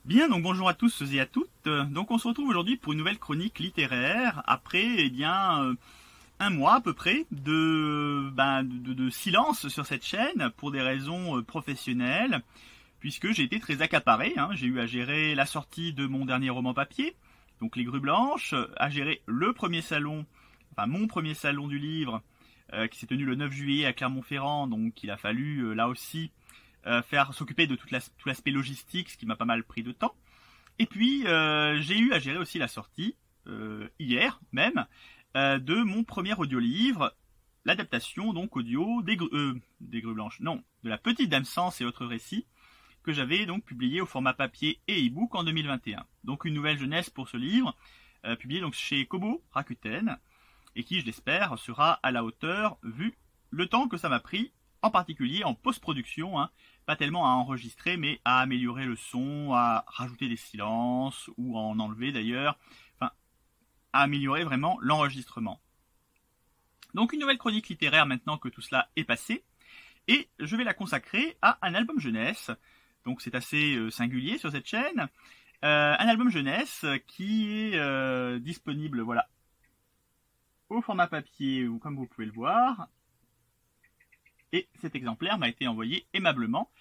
Bien, donc bonjour à tous et à toutes. Donc on se retrouve aujourd'hui pour une nouvelle chronique littéraire après un mois à peu près de silence sur cette chaîne pour des raisons professionnelles, puisque j'ai été très accaparé. J'ai eu à gérer la sortie de mon dernier roman papier, donc Les Grues Blanches, à gérer le premier salon, enfin mon premier salon du livre, qui s'est tenu le 9 juillet à Clermont-Ferrand, donc il a fallu là aussi s'occuper de tout l'aspect logistique, ce qui m'a pas mal pris de temps. Et puis j'ai eu à gérer aussi la sortie, hier même, de mon premier audiolivre, l'adaptation donc audio des Grues Blanches, non, de La Petite Dame Sens et autres récits, que j'avais donc publié au format papier et e-book en 2021. Donc une nouvelle jeunesse pour ce livre, publié donc chez Kobo Rakuten, et qui, je l'espère, sera à la hauteur vu le temps que ça m'a pris, en particulier en post-production, pas tellement à enregistrer, mais à améliorer le son, à rajouter des silences, ou à en enlever d'ailleurs, enfin, à améliorer vraiment l'enregistrement. Donc une nouvelle chronique littéraire maintenant que tout cela est passé, et je vais la consacrer à un album jeunesse, donc c'est assez singulier sur cette chaîne, un album jeunesse qui est disponible, voilà, au format papier, ou comme vous pouvez le voir. Et cet exemplaire m'a été envoyé aimablement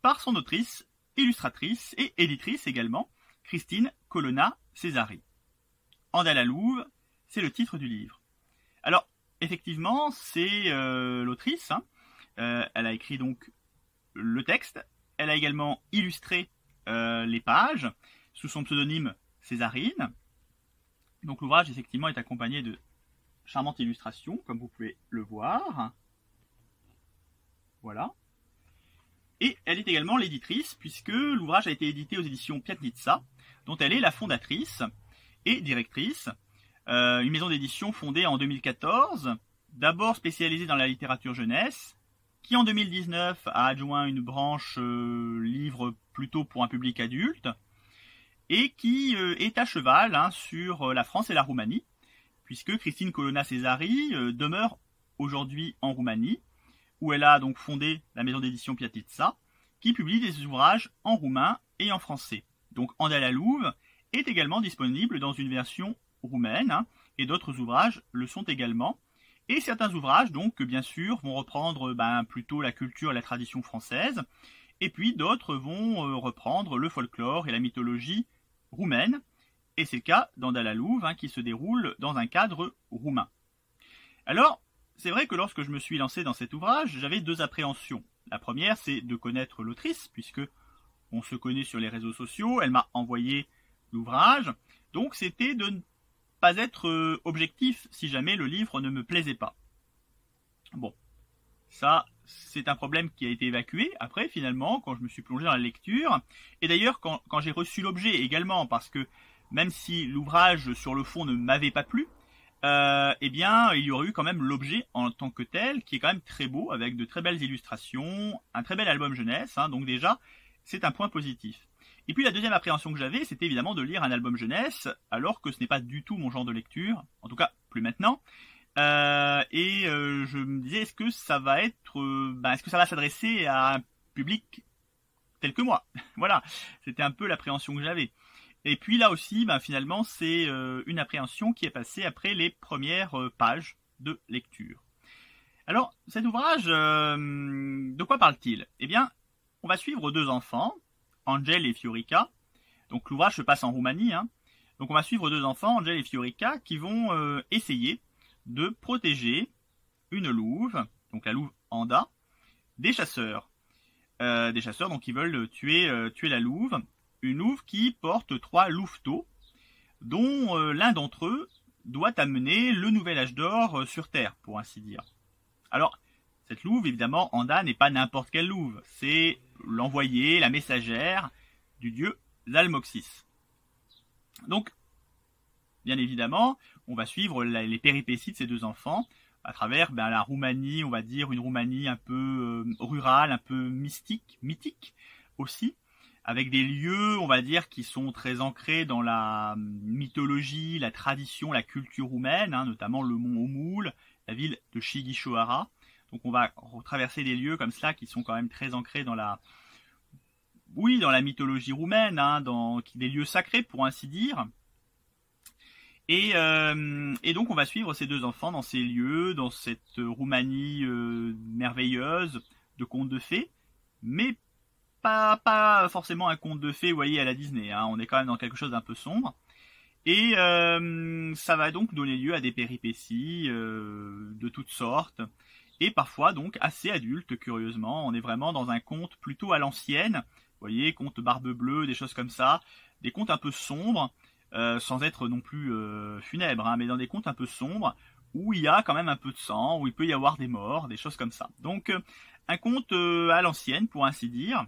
par son autrice, illustratrice et éditrice également, Christine Colonna-Césari. Andallalouve, c'est le titre du livre. Alors, effectivement, c'est l'autrice. Elle a écrit donc le texte. Elle a également illustré les pages sous son pseudonyme Césarine. Donc l'ouvrage, effectivement, est accompagné de charmantes illustrations, comme vous pouvez le voir. Voilà. Et elle est également l'éditrice, puisque l'ouvrage a été édité aux éditions Piatnitsa, dont elle est la fondatrice et directrice. Une maison d'édition fondée en 2014, d'abord spécialisée dans la littérature jeunesse, qui en 2019 a adjoint une branche livre plutôt pour un public adulte, et qui est à cheval sur la France et la Roumanie, puisque Christine Colonna-Césari demeure aujourd'hui en Roumanie, où elle a donc fondé la maison d'édition Piatnitsa, qui publie des ouvrages en roumain et en français. Donc Andallalouve est également disponible dans une version roumaine, et d'autres ouvrages le sont également. Et certains ouvrages, donc, bien sûr, vont reprendre plutôt la culture et la tradition française, et puis d'autres vont reprendre le folklore et la mythologie roumaine, et c'est le cas d'Andallalouve, qui se déroule dans un cadre roumain. Alors, c'est vrai que lorsque je me suis lancé dans cet ouvrage, j'avais deux appréhensions. La première, c'est de connaître l'autrice, puisque on se connaît sur les réseaux sociaux, elle m'a envoyé l'ouvrage, donc c'était de ne pas être objectif si jamais le livre ne me plaisait pas. Bon, ça, c'est un problème qui a été évacué après, finalement, quand je me suis plongé dans la lecture, et d'ailleurs quand j'ai reçu l'objet également, parce que même si l'ouvrage sur le fond ne m'avait pas plu, eh bien, il y aurait eu quand même l'objet en tant que tel, qui est quand même très beau, avec de très belles illustrations, un très bel album jeunesse, donc déjà, c'est un point positif. Et puis la deuxième appréhension que j'avais, c'était évidemment de lire un album jeunesse, alors que ce n'est pas du tout mon genre de lecture, en tout cas, plus maintenant. Je me disais, est-ce que ça va être, est-ce que ça va s'adresser à un public tel que moi? Voilà, c'était un peu l'appréhension que j'avais. Et puis là aussi, finalement, c'est une appréhension qui est passée après les premières pages de lecture. Alors, cet ouvrage, de quoi parle-t-il? Eh bien, on va suivre deux enfants, Angel et Fiorica. Donc l'ouvrage se passe en Roumanie. Donc on va suivre deux enfants, Angel et Fiorica, qui vont essayer de protéger une louve, donc la louve Anda, des chasseurs. Des chasseurs donc, qui veulent tuer la louve. Une louve qui porte 3 louveteaux, dont l'un d'entre eux doit amener le nouvel âge d'or sur Terre, pour ainsi dire. Alors, cette louve, évidemment, Anda n'est pas n'importe quelle louve, c'est l'envoyée, la messagère du dieu Zalmoxis. Donc, bien évidemment, on va suivre les péripéties de ces deux enfants à travers la Roumanie, on va dire une Roumanie un peu rurale, un peu mystique, mythique aussi, avec des lieux, on va dire, qui sont très ancrés dans la mythologie, la tradition, la culture roumaine, notamment le mont Omul, la ville de Sighișoara. Donc on va traverser des lieux comme cela qui sont quand même très ancrés dans la oui, dans la mythologie roumaine, hein, dans des lieux sacrés pour ainsi dire. Et donc on va suivre ces deux enfants dans ces lieux, dans cette Roumanie merveilleuse de contes de fées, mais pas forcément un conte de fées, vous voyez, à la Disney, hein. On est quand même dans quelque chose d'un peu sombre. Et ça va donc donner lieu à des péripéties de toutes sortes, et parfois donc assez adultes, curieusement. On est vraiment dans un conte plutôt à l'ancienne, vous voyez, conte Barbe Bleue, des choses comme ça, des contes un peu sombres, sans être non plus funèbres, hein, mais dans des contes un peu sombres, où il y a quand même un peu de sang, où il peut y avoir des morts, des choses comme ça. Donc un conte à l'ancienne, pour ainsi dire.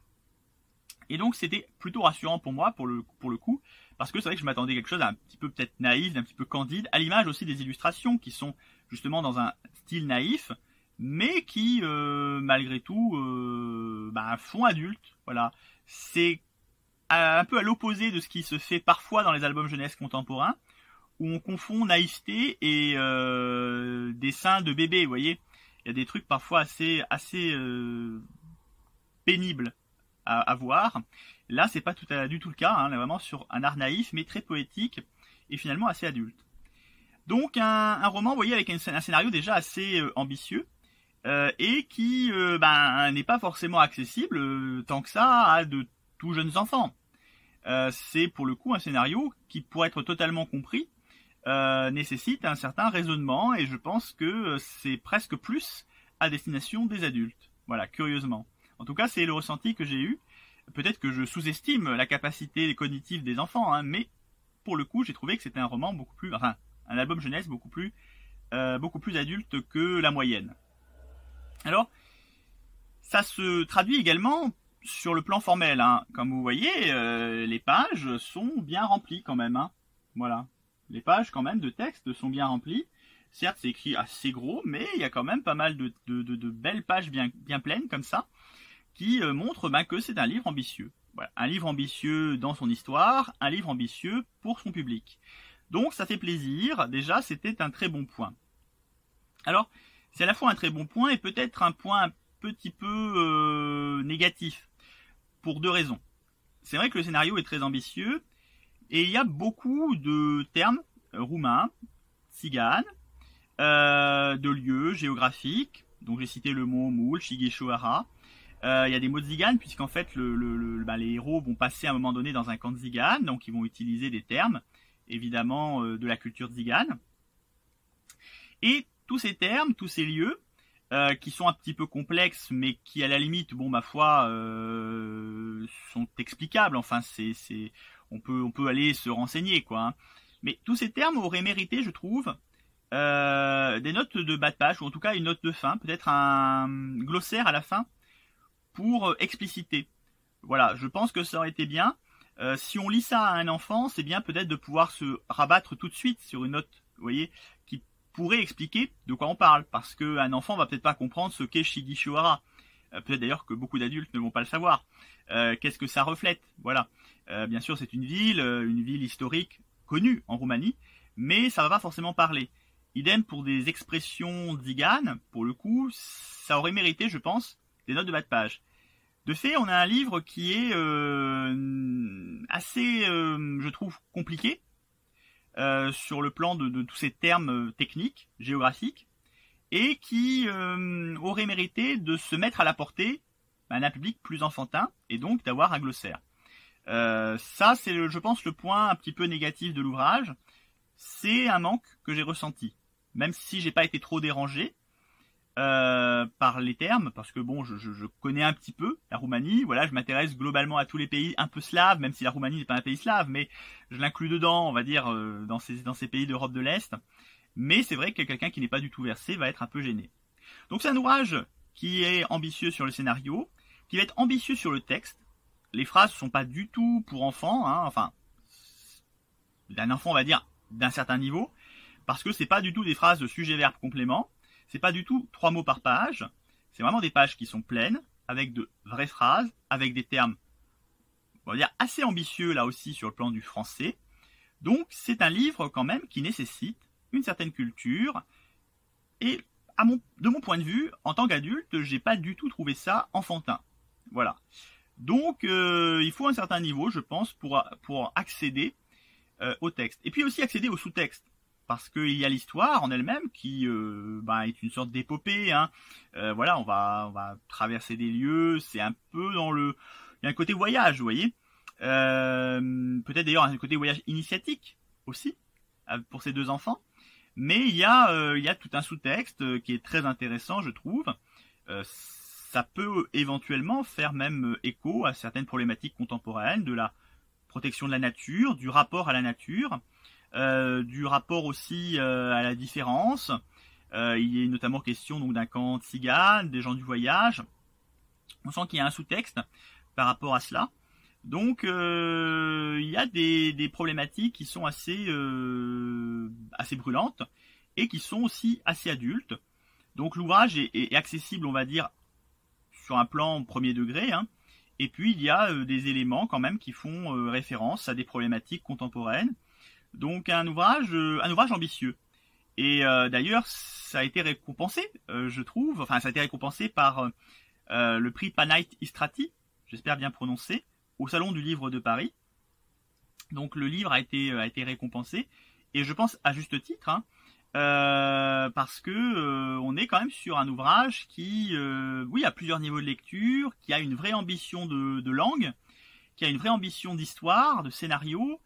Et donc c'était plutôt rassurant pour moi, pour le coup, parce que c'est vrai que je m'attendais à quelque chose d'un petit peu peut-être naïf, d'un petit peu candide, à l'image aussi des illustrations qui sont justement dans un style naïf, mais qui malgré tout font adulte. Voilà, c'est un peu à l'opposé de ce qui se fait parfois dans les albums jeunesse contemporains, où on confond naïveté et dessin de bébé. Vous voyez, il y a des trucs parfois assez pénibles à voir. Là, c'est pas du tout le cas, hein. On est vraiment sur un art naïf, mais très poétique, et finalement assez adulte. Donc un roman, vous voyez, avec un scénario déjà assez ambitieux, et qui n'est pas forcément accessible tant que ça à de tout jeunes enfants. C'est pour le coup un scénario qui, pour être totalement compris, nécessite un certain raisonnement, et je pense que c'est presque plus à destination des adultes. Voilà, curieusement. En tout cas, c'est le ressenti que j'ai eu. Peut-être que je sous-estime la capacité cognitive des enfants, hein, mais pour le coup, j'ai trouvé que c'était un roman un album jeunesse beaucoup plus adulte que la moyenne. Alors, ça se traduit également sur le plan formel, hein. Comme vous voyez, les pages sont bien remplies quand même, hein. Voilà, les pages quand même de texte sont bien remplies. Certes, c'est écrit assez gros, mais il y a quand même pas mal de belles pages bien pleines comme ça, qui montre que c'est un livre ambitieux. Voilà, un livre ambitieux dans son histoire, un livre ambitieux pour son public. Donc ça fait plaisir, déjà c'était un très bon point. Alors, c'est à la fois un très bon point et peut-être un point un petit peu négatif, pour deux raisons. C'est vrai que le scénario est très ambitieux, et il y a beaucoup de termes roumains, tziganes, de lieux géographiques, donc j'ai cité le mot Moul, Sighișoara. Il y a des mots de Tziganes, puisqu'en fait les héros vont passer à un moment donné dans un camp de Tziganes, donc ils vont utiliser des termes, évidemment de la culture tzigane. Et tous ces termes, tous ces lieux, qui sont un petit peu complexes, mais qui à la limite, ma foi, sont explicables. Enfin, on peut aller se renseigner, quoi, hein. Mais tous ces termes auraient mérité, je trouve, des notes de bas de page, ou en tout cas une note de fin, peut-être un glossaire à la fin, pour expliciter. Voilà, je pense que ça aurait été bien. Si on lit ça à un enfant, c'est bien peut-être de pouvoir se rabattre tout de suite sur une note, vous voyez, qui pourrait expliquer de quoi on parle, parce qu'un enfant va peut-être pas comprendre ce qu'est Sighișoara. Peut-être d'ailleurs que beaucoup d'adultes ne vont pas le savoir. Qu'est-ce que ça reflète? Voilà. Bien sûr, c'est une ville historique connue en Roumanie, mais ça va pas forcément parler. Idem pour des expressions tziganes, pour le coup, ça aurait mérité, je pense, des notes de bas de page. De fait, on a un livre qui est assez, je trouve, compliqué sur le plan de tous ces termes techniques, géographiques, et qui aurait mérité de se mettre à la portée d'un public plus enfantin, et donc d'avoir un glossaire. Ça, c'est, je pense, le point un petit peu négatif de l'ouvrage. C'est un manque que j'ai ressenti, même si j'ai pas été trop dérangé par les termes, parce que je connais un petit peu la Roumanie. Voilà, je m'intéresse globalement à tous les pays un peu slaves, même si la Roumanie n'est pas un pays slave, mais je l'inclus dedans, on va dire, dans ces pays d'Europe de l'Est. Mais c'est vrai que quelqu'un qui n'est pas du tout versé va être un peu gêné. Donc c'est un ouvrage qui est ambitieux sur le scénario, qui va être ambitieux sur le texte. Les phrases sont pas du tout pour enfants, hein, enfin, d'un enfant, on va dire, d'un certain niveau, parce que c'est pas du tout des phrases de sujet-verbe complément, c'est pas du tout 3 mots par page, c'est vraiment des pages qui sont pleines, avec de vraies phrases, avec des termes, on va dire, assez ambitieux là aussi sur le plan du français. Donc c'est un livre quand même qui nécessite une certaine culture, et de mon point de vue, en tant qu'adulte, j'ai pas du tout trouvé ça enfantin. Voilà. Donc, il faut un certain niveau, je pense, pour accéder au texte. Et puis aussi accéder au sous-texte. Parce qu'il y a l'histoire en elle-même qui est une sorte d'épopée. Hein. Voilà, on va traverser des lieux. C'est un peu dans le... Il y a un côté voyage, vous voyez. Peut-être d'ailleurs un côté voyage initiatique aussi, pour ces deux enfants. Mais il y a tout un sous-texte qui est très intéressant, je trouve. Ça peut éventuellement faire même écho à certaines problématiques contemporaines de la protection de la nature, du rapport à la nature, du rapport aussi à la différence. Il est notamment question donc d'un camp de tziganes, des gens du voyage. On sent qu'il y a un sous-texte par rapport à cela. Donc il y a des problématiques qui sont assez brûlantes et qui sont aussi assez adultes. Donc l'ouvrage est accessible, on va dire, sur un plan premier degré, hein. Et puis il y a des éléments quand même qui font référence à des problématiques contemporaines. Donc un ouvrage ambitieux. Et d'ailleurs, ça a été récompensé, je trouve. Enfin, ça a été récompensé par le prix Panaït Istrati, j'espère bien prononcer, au Salon du Livre de Paris. Donc le livre a été récompensé, et je pense à juste titre, hein, parce que on est quand même sur un ouvrage qui, oui, a plusieurs niveaux de lecture, qui a une vraie ambition de langue, qui a une vraie ambition d'histoire, de scénario,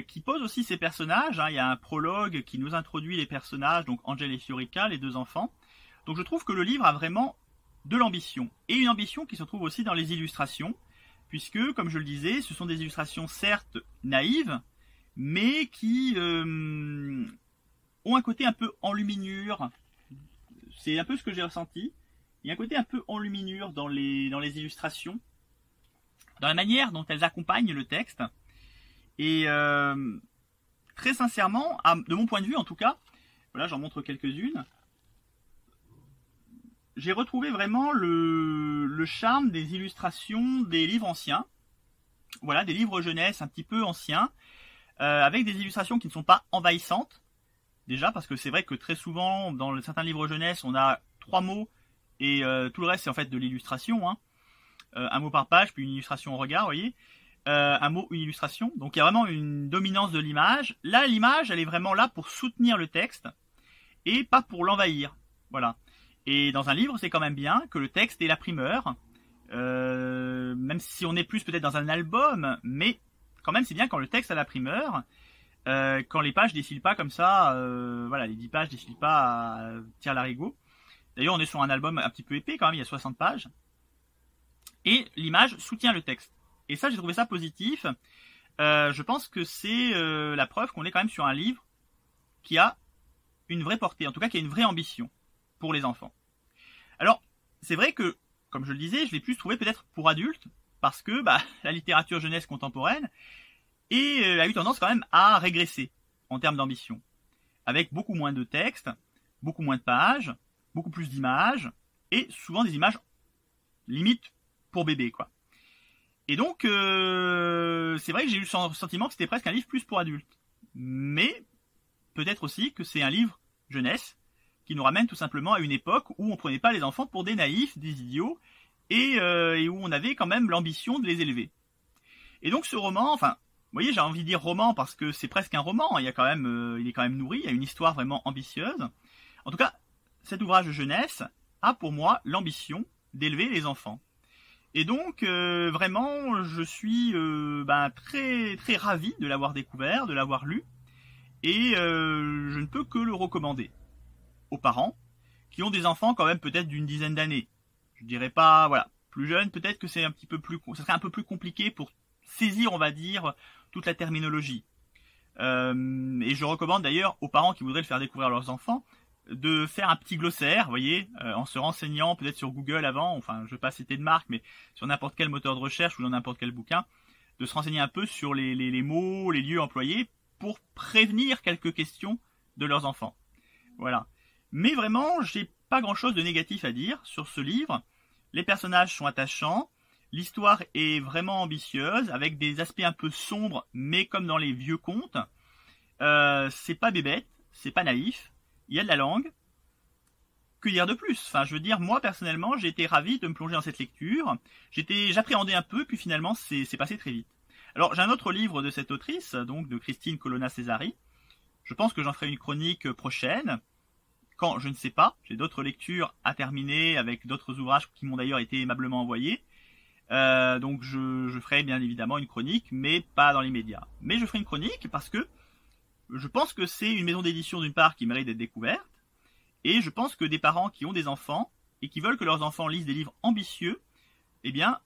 qui pose aussi ses personnages. Hein. Il y a un prologue qui nous introduit les personnages, donc Angel et Fiorica, les deux enfants. Donc je trouve que le livre a vraiment de l'ambition, et une ambition qui se trouve aussi dans les illustrations, puisque, comme je le disais, ce sont des illustrations certes naïves, mais qui ont un côté un peu enluminure. C'est un peu ce que j'ai ressenti. Il y a un côté un peu enluminure dans les illustrations, dans la manière dont elles accompagnent le texte. Et très sincèrement, de mon point de vue en tout cas, voilà, j'en montre quelques-unes, j'ai retrouvé vraiment le charme des illustrations des livres anciens. Voilà, des livres jeunesse un petit peu anciens, avec des illustrations qui ne sont pas envahissantes. Déjà, parce que c'est vrai que très souvent, dans certains livres jeunesse, on a 3 mots, et tout le reste, c'est en fait de l'illustration. Hein. Un mot par page, puis une illustration au regard, vous voyez. Un mot, une illustration. Donc il y a vraiment une dominance de l'image. Là, l'image, elle est vraiment là pour soutenir le texte, et pas pour l'envahir. Voilà. Et dans un livre, c'est quand même bien que le texte ait la primeur, même si on est plus peut-être dans un album, mais quand même c'est bien quand le texte a la primeur, quand les pages défilent pas comme ça, voilà, les 10 pages défilent pas à tire-larigot. D'ailleurs, on est sur un album un petit peu épais quand même, il y a 60 pages, et l'image soutient le texte. Et ça, j'ai trouvé ça positif. Je pense que c'est la preuve qu'on est quand même sur un livre qui a une vraie portée, en tout cas qui a une vraie ambition pour les enfants. Alors, c'est vrai que, comme je le disais, je l'ai plus trouvé peut-être pour adultes, parce que la littérature jeunesse contemporaine a eu tendance quand même à régresser en termes d'ambition, avec beaucoup moins de textes, beaucoup moins de pages, beaucoup plus d'images, et souvent des images limite pour bébé, quoi. Et donc, c'est vrai que j'ai eu le sentiment que c'était presque un livre plus pour adultes. Mais, peut-être aussi que c'est un livre jeunesse, qui nous ramène tout simplement à une époque où on prenait pas les enfants pour des naïfs, des idiots, et où on avait quand même l'ambition de les élever. Et donc ce roman, enfin, vous voyez, j'ai envie de dire roman parce que c'est presque un roman, il est quand même nourri, il y a une histoire vraiment ambitieuse. En tout cas, cet ouvrage de jeunesse a pour moi l'ambition d'élever les enfants. Et donc, vraiment, je suis très, très ravi de l'avoir découvert, de l'avoir lu, et je ne peux que le recommander aux parents qui ont des enfants quand même peut-être d'une dizaine d'années. Je dirais pas, voilà, plus jeunes, peut-être que c'est un petit peu plus, ça serait un peu plus compliqué pour saisir, on va dire, toute la terminologie. Et je recommande d'ailleurs aux parents qui voudraient le faire découvrir à leurs enfants de faire un petit glossaire, vous voyez, en se renseignant peut-être sur Google avant, enfin je ne vais pas citer de marque, mais sur n'importe quel moteur de recherche ou dans n'importe quel bouquin, de se renseigner un peu sur les mots, les lieux employés pour prévenir quelques questions de leurs enfants. Voilà. Mais vraiment, j'ai pas grand-chose de négatif à dire sur ce livre. Les personnages sont attachants, l'histoire est vraiment ambitieuse, avec des aspects un peu sombres, mais comme dans les vieux contes. C'est pas bébête, c'est pas naïf, il y a de la langue, que dire de plus? Enfin, je veux dire, moi personnellement, j'ai été ravi de me plonger dans cette lecture. J'appréhendais un peu, puis finalement, c'est passé très vite. Alors, j'ai un autre livre de cette autrice, donc de Christine Colonna Cesari. Je pense que j'en ferai une chronique prochaine. Quand, je ne sais pas. J'ai d'autres lectures à terminer avec d'autres ouvrages qui m'ont d'ailleurs été aimablement envoyés. Donc, je ferai bien évidemment une chronique, mais pas dans l'immédiat. Mais je ferai une chronique parce que je pense que c'est une maison d'édition d'une part qui mérite d'être découverte. Et je pense que des parents qui ont des enfants et qui veulent que leurs enfants lisent des livres ambitieux, eh bien,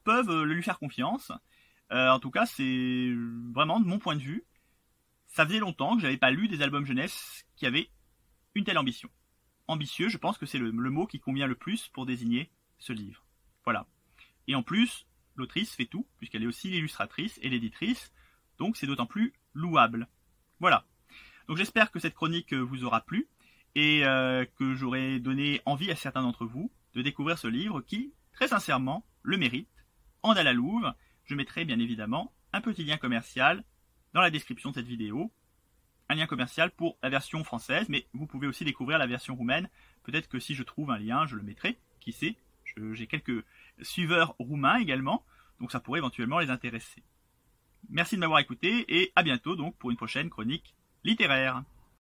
peuvent lui faire confiance. En tout cas, c'est vraiment de mon point de vue. Ça faisait longtemps que j'avais pas lu des albums jeunesse qui avaient une telle ambition. Ambitieux, je pense que c'est le mot qui convient le plus pour désigner ce livre. Voilà. Et en plus, l'autrice fait tout, puisqu'elle est aussi l'illustratrice et l'éditrice, donc c'est d'autant plus louable. Voilà. Donc j'espère que cette chronique vous aura plu, et que j'aurai donné envie à certains d'entre vous de découvrir ce livre qui, très sincèrement, le mérite. En à la louve, je mettrai bien évidemment un petit lien commercial dans la description de cette vidéo. Un lien commercial pour la version française, mais vous pouvez aussi découvrir la version roumaine. Peut-être que si je trouve un lien, je le mettrai. Qui sait, j'ai quelques suiveurs roumains également, donc ça pourrait éventuellement les intéresser. Merci de m'avoir écouté et à bientôt donc pour une prochaine chronique littéraire.